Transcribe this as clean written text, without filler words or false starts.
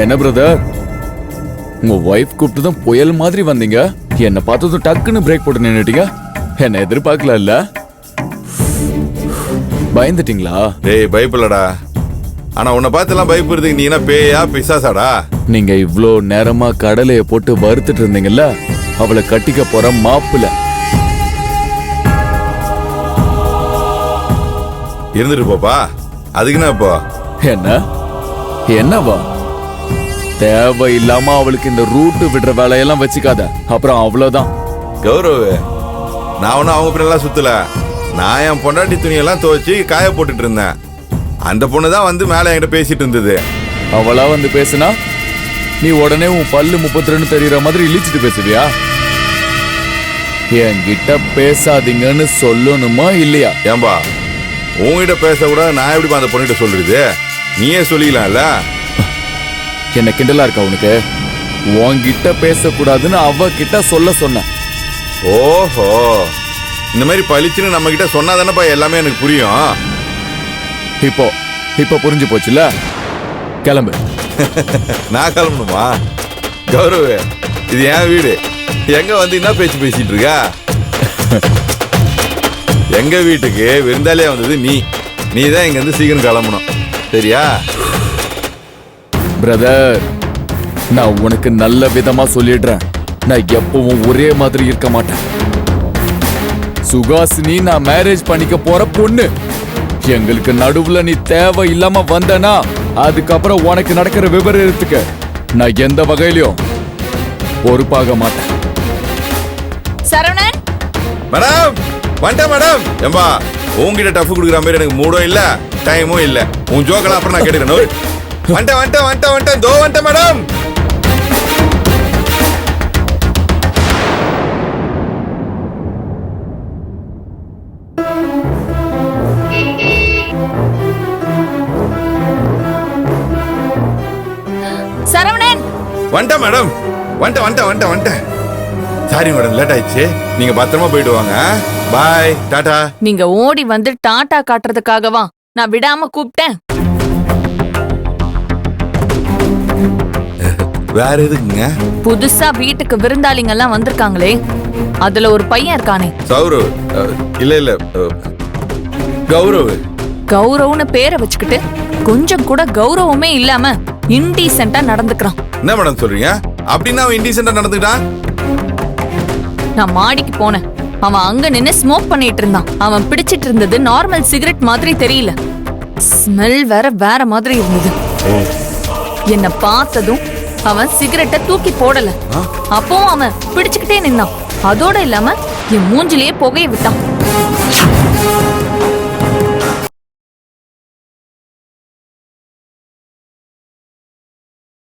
என்ன பிரதர், உங்க ஒய்ஃப் கூப்பிட்டு தான் புயல் மாதிரி வந்தீங்க, என்ன பார்த்ததும் டக்குன்னு பிரேக் போட்டு நின்னுட்டீங்க. என்ன எதிர்பார்க்கல இல்ல? பயந்துட்டீங்களா? டேய் பயப்படலடா. ஆனா உன்னை பார்த்துலாம் பயப்படுறதுக்கு நீ என்ன பேயா பிசாசாடா? நீங்க இவ்ளோ நேரமா கடலைய போட்டு வறுத்துட்டு இருந்தீங்கல்ல, அவளை கட்டிக்க போற மாப்பிள்ள. இருந்துட்டு போப்பா, அதுக்கு என்ன இப்போ? என்ன என்னவா? தேவையில்லாம அவளுக்கு இந்த ரூட்டு விடுற வேலையெல்லாம் வச்சுக்காத, அப்புறம் அவ்வளவுதான். கௌரவ், நான் ஒன்னும் அவங்க பின்னெல்லாம் சுத்தல. நான் என் பொண்டாட்டி துணியெல்லாம் துவைச்சு காய போட்டுட்டு இருந்தேன். அந்த பொண்ணு தான் வந்து மேல என்கிட்ட பேசிட்டு இருந்தது. அவளா வந்து பேசுனா நீ உடனே உன் பல்லு 32 தெரியற மாதிரி இழிச்சிட்டு பேசுவியா? என்கிட்ட பேசாதீங்கன்னு சொல்லணுமா இல்லையா? ஏன்பா உங்ககிட்ட பேச கூட நான் எப்படி அந்த பொண்ணுகிட்ட சொல்றது? நீயே சொல்லிக்கலாம்ல. என்ன கிண்டலா இருக்கா உனக்கு? உன்கிட்ட பேசக்கூடாதுன்னு அவகிட்ட சொல்ல சொன்ன. ஓஹோ, இந்த மாதிரி பளிச்சுன்னு நம்ம கிட்ட சொன்னாதானப்பா எல்லாமே எனக்கு புரியும். இப்போ புரிஞ்சு போச்சுல? கிளம்பு. நான் கிளம்பணுமா? கௌரவ், இது என் வீடு. எங்க வந்து என்ன பேச்சு பேசிட்டு இருக்க? எங்க வீட்டுக்கு விருந்தாளியா வந்தது நீ தான் இங்க இருந்து சீக்கிரம் கிளம்பணும், சரியா? பிரதர், நான் உனக்கு நல்ல விதமா சொல்லிடுறேன், நான் எப்பவும் ஒரே மாதிரி இருக்க மாட்டேன். சுகாசினி நான் மேரேஜ் பண்ணிக்க போற பொண்ணு. எங்களுக்கு நடுவுல நீ தேவை இல்லாம வந்தனா அதுக்கப்புறம் உனக்கு நடக்கிற விபரீதத்துக்கு நான் எந்த வகையிலும் பொறுப்பாக மாட்டேன். சரவணன் மேடம் வந்துட்டேன் மேடம். ஏம்பா உங்ககிட்ட டஃப் கொடுக்குற மாதிரி எனக்கு மூடும் இல்ல, டைமும் இல்ல. உன் ஜோக்கெல்லாம் அப்புறம் நான் கேட்டுக்கிறேன். வந்துட்டேன் தோ வந்துட்டேன் மேடம். சரவணன் வந்துட்டேன் மேடம். வந்துட்டேன். சாரி மேடம், லேட் ஆயிடுச்சு. நீங்க பத்திரமா போயிட்டு வாங்க. பாய், டாடா. நீங்க ஓடி வந்து டாடா காட்டுறதுக்காகவா நான் விடாம கூப்பிட்டேன்? வேற எதுக்குங்க? புதுசா வீட்டுக்கு விருந்தாளிங்க எல்லாம் வந்திருக்காங்களே, அதுல ஒரு பையன் இருக்கானே. சௌரவ். இல்ல கௌரவ். கௌரவ்னு பேரை வச்சுக்கிட்டு கொஞ்சம் கூட கௌரவமே இல்லாம இன்டீசென்ட்டா நடந்துக்கிறான். என்ன மேடம் சொல்றீங்க? அப்படின்னா அவன் இன்டீசென்ட்டா நடந்துக்கிட்டான்? நான் மாடிக்கு போனேன், அவன் அங்க நின்னு ஸ்மோக் பண்ணிட்டு இருந்தான். அவன் பிடிச்சிட்டு இருந்தது நார்மல் சிகரெட் மாதிரி தெரியல, ஸ்மெல் வேற மாதிரி இருந்தது. என்ன பார்த்ததும் அவன் சிகரெட்டை தூக்கி போடல, அப்பவும் அவன் பிடிச்சுக்கிட்டே நின்னான். அதோட இல்லாம என் மூஞ்சிலேயே புகைய விட்டான்.